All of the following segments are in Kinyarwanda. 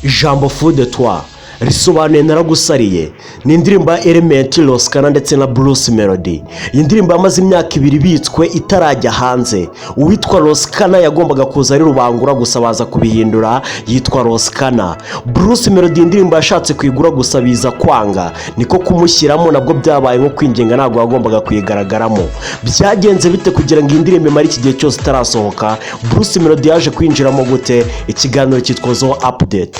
ijambo fou de toi risobanuye naragusariye. Ni indirimbo ya Element, Kana ndetse na Bruce Melody. Iyi ndirimbo yamaze imyaka 2 ibitswe itarajya hanze. Uwitwa Kana yagombaga kuza ari rubangura gusa baza kubihindura yitwa Kana. Bruce Melody indirimbo yashatse kuyigura gusa biza kwanga, niko kumushyiramo nabwo byabaye nko kwingenga, ntabwo yagombaga kuyigaragaramo. Byagenze bite kugira ngo iyi ndirimbo imare iki gihe cyose itarasohoka? Bruce Melody yaje kwinjiramo gute? Ikiganiro cyitwa Zo Update.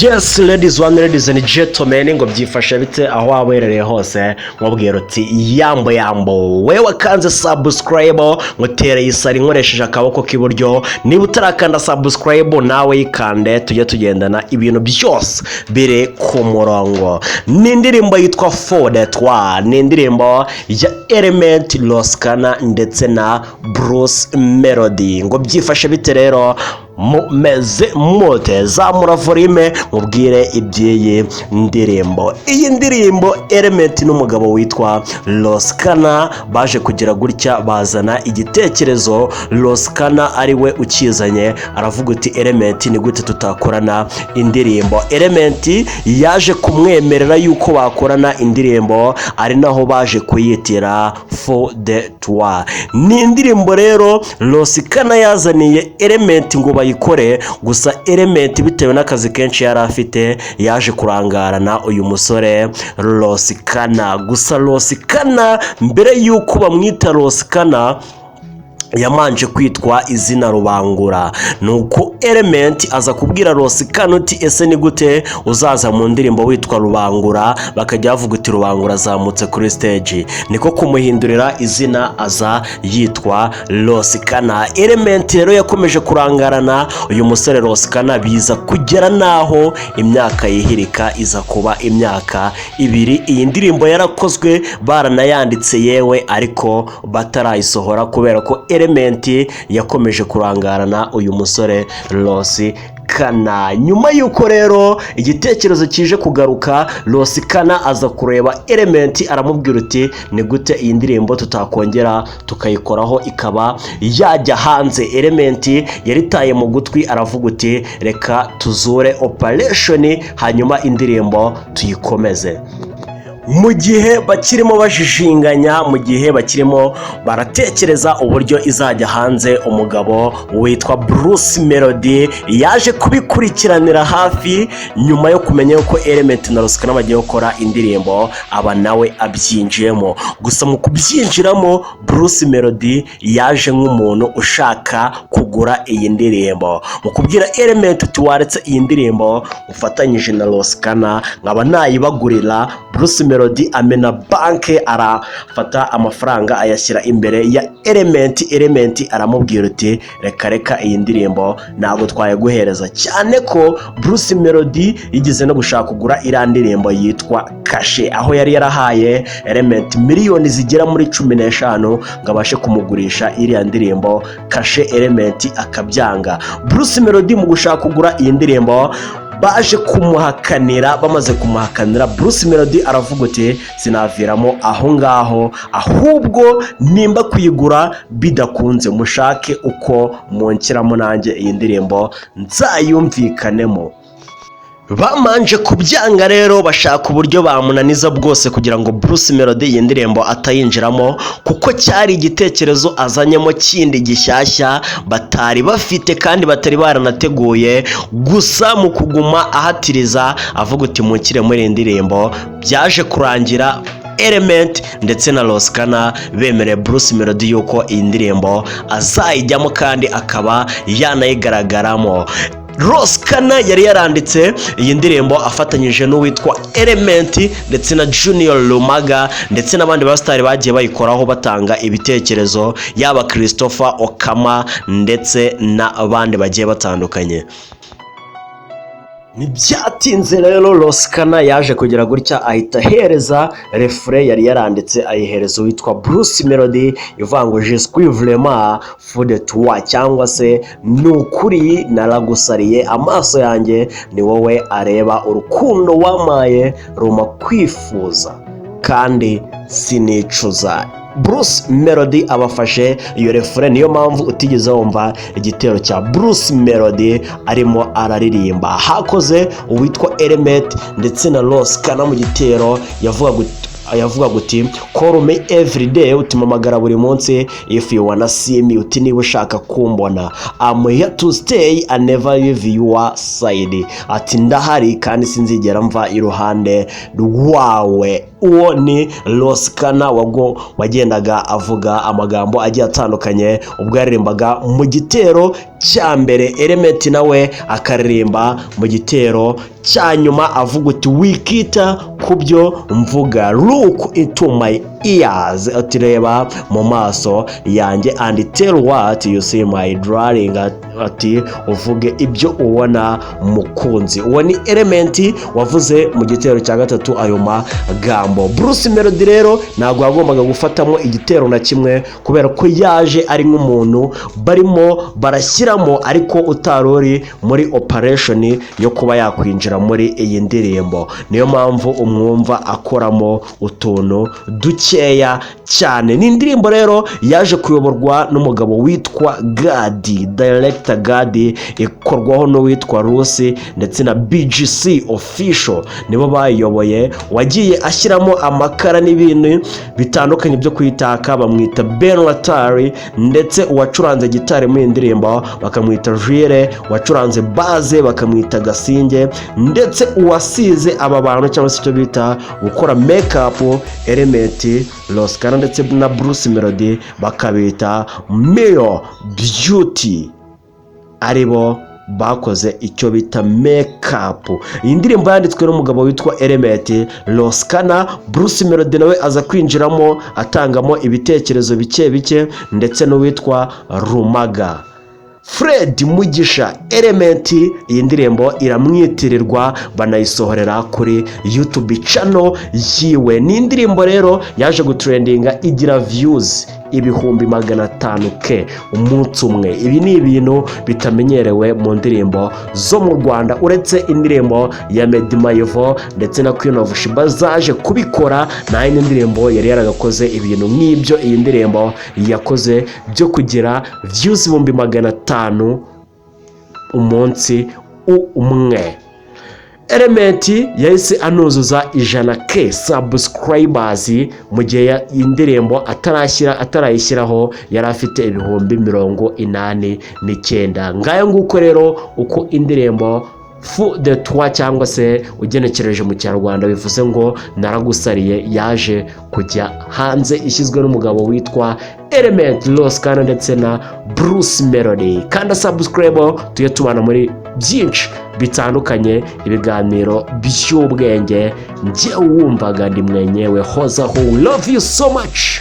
Yes, ladies and gentlemen, ngo byifashe bite aho wabereye hose? Mwabwira uti yambo wewe kanze subscribe, ngutereye isari nkoresheje akaboko k'iburyo. Niba utarakanda subscribe nawe yikande, tujye tugendana ibintu byose bire ku murongo. Ni indirimbo yitwa Fou de toi, ni indirimbo ya Element, Kana ndetse na Bruce Melody. Ngo byifashe bite rero? Mumeze mote zamura volume mubwire ibyeye ndirimbo. Iyi ndirimbo Element n'umugabo witwa Kana baje kugira gutya bazana igitekerezo. Kana ari we ukizanye, aravuga uti Element ni gute tutakorana indirimbo. Element yaje kumwemerera yuko bakorana indirimbo, ari naho baje kuyitira Fou de toi. Ni indirimbo rero Kana yazaniye Element ngo bayikore, gusa Element bitewe n'akazi kenshi yari afite yaje kurangarana uyu musore Kana. Gusa Kana mbere yuko bamwita Kana yamanje kwitwa izina rubangura. Nuko Element aza kubwira Kana uti ese ni gute uzaza mu ndirimbo witwa rubangura? Bakajya bavuga uti rubangura azamutse kuri stage, niko kumuhindurira izina aza yitwa Kana. Element rero yakomeje kurangarana uyu musore Kana, biza kugera naho imyaka yihirika iza kuba imyaka 2. Iyi ndirimbo yarakozwe baranayanditse yewe ariko batarayisohora kubera ko Element yakomeje kurangarana uyu musore Kana. Nyuma yuko rero igitekerezo kije kugaruka, Kana aza kureba Element aramubwira uti ni gute iyi ndirimbo tutakongera tukayikoraho ikaba yajya hanze. Element yaritaye mu gutwi aravuga uti reka tuzure operation hanyuma indirimbo tuyikomeze. Mu gihe bakirimo bajijinganya, mu gihe bakirimo baratekereza uburyo izajya hanze, umugabo witwa Bruce Melody yaje kubikurikiranira hafi nyuma yo kumenya yuko Element na Kana bagiye gukora indirimbo, aba nawe abyinjiyemo. Gusa mu kubyinjiramo Bruce Melody yaje nk'umuntu ushaka kugura iyi ndirimbo, mu kubwira Element uti waretse iyi ndirimbo ufatanyije na Kana nkaba nayibagurira. Bruce Melody amena banke, arafata amafaranga ayashyira imbere ya Element aramubwira uti reka iyi ndirimbo ntabwo twayaguhereza, cyane ko Bruce Melody yigeze no gushaka kugura iriya ndirimbo yitwa Kashe, aho yari yarahaye Element miliyoni zigera muri 15 ngo abashe kumugurisha iriya ndirimbo Kashe. Element akabyanga. Bruce Melody mu gushaka kugura iyi ndirimbo baje kumuhakanira. Bamaze kumuhakanira, Bruce Melody aravuga uti sinaviramo aho ngaho, ahubwo nimba kuyigura bidakunze mushake uko munshyiramo nanjye iyi ndirimbo nzayumvikanemo. Bamanje kubyanga rero bashaka uburyo bamunaniza bwose kugira ngo Bruce Melody iyi ndirimbo atayinjiramo, kuko cyari igitekerezo azanyemo kindi gishyashya batari bafite kandi batari baranateguye. Gusa mu kuguma ahatiriza avuga uti munshyire muri iyi ndirimbo, byaje kurangira Element ndetse na Kana bemereye Bruce Melody yuko iyi ndirimbo azayijyamo kandi akaba yanayigaragaramo. Kana yari yaranditse iyi ndirimbo afatanyije n'uwitwa Element ndetse na Junior Lumaga ndetse n'abandi basitari bagiye bayikoraho batanga ibitekerezo, yaba Christopher Okama ndetse n'abandi bagiye batandukanye. Ntibyatinze rero Kana yaje kugira gutya ahita hereza refre yari yaranditse, ayihereza witwa Bruce Melody ivuga ngo je suis vraiment fou de toi, cyangwa se nukuri naragusariye, amaso yanjye ni wowe areba, urukundo wamaye ruma kwifuza kandi sinicuza. Bruce Melody abafashe iyo refure, niyo mpamvu utigeze wumva igitero cya Bruce Melody arimo araririmba. Hakoze uwitwa Element ndetse na Ross Kana mu gitero yavuga guti call me every day, utimamagara buri munsi if you wanna see me, uti niba ushaka kumbona I'm here to stay and never leave your side, ati ndahari kandi sinzigera mva iruhande rwawe. Uwo ni Ross Kana wagendaga avuga amagambo agiye atandukanye ubwo yaririmbaga mu gitero cya mbere. Element nawe akaririmba mu gitero cya nyuma avuga uti wikita kubyo mvuga, look into my ears, ati reba mu maso yanjye and tell what you see my darling, ati uvuge ibyo ubona mukunzi. Uwo ni Element wavuze mu gitero cya gatatu ayo magambo. Bruce Melody rero ntabwo yagombaga gufatamo igitero na kimwe kubera ko yaje ari nk'umuntu barimo barashyiramo ariko utarori muri operation yo kuba yakwinjira muri iyi ndirimbo. Niyo mpamvu umwumva akoramo utuntu dukeya cyane. Ni indirimbo rero yaje kuyoborwa n'umugabo witwa Gadi, director Gadi, ikorwaho n'uwitwa Rusi ndetse na BGC official, nibo bayiyoboye. Wagiye ashyiramo amakara n'ibintu bitandukanye byo kuyitaka, bamwita Ben Latari, ndetse uwacuranze gitari mu indirimbo bakamwita Jire, wacuranze base bakamwita Gasinge, ndetse uwasize aba bantu cyangwa se icyo bita gukora makeup Element, Ross Kana ndetse na Bruce Melody bakabita Mio Beauty, aribo bakoze icyo bita makeup. Iyi ndirimbo yanditswe n'umugabo witwa Element, Ross Kana, Bruce Melody nawe aza kwinjiramo atangamo ibitekerezo bike ndetse n'uwitwa Rumaga. Fred Mugisha Element, iyi ndirimbo iramwitirirwa banayisohorera kuri YouTube channel yiwe. Ni indirimbo rero yaje gutrendinga igira views ibihumbi 500K umunsi umwe. Ibi ni ibintu bitamenyerewe mu ndirimbo zo mu Rwanda, uretse indirimbo ya Medimayevo ndetse na Queen of Shiba zaje kubikora. Na indi ndirimbo yari yaragakoze ibintu nk'ibyo iyi ndirimbo yakoze byo kugira views 500 umunsi umwe. Element yahise anuzuza 100K subscribers mu gihe indirimbo atarayishyiraho yari afite ibihumbi 89. Ngayo nguko rero uko indirimbo Fu de Toi cyangwa se ugenekereje mu Kinyarwanda bivuze ngo naragusariye yaje kujya hanze, ishyizwe n'umugabo witwa Element, Ross Kana ndetse na Bruce Melody. Kanda subscribe tuye tubana muri byinshi bitandukanye, ibiganiro by'ubwenge. Njye wumvaga ndi mwenyewe hozaho. Love you so much.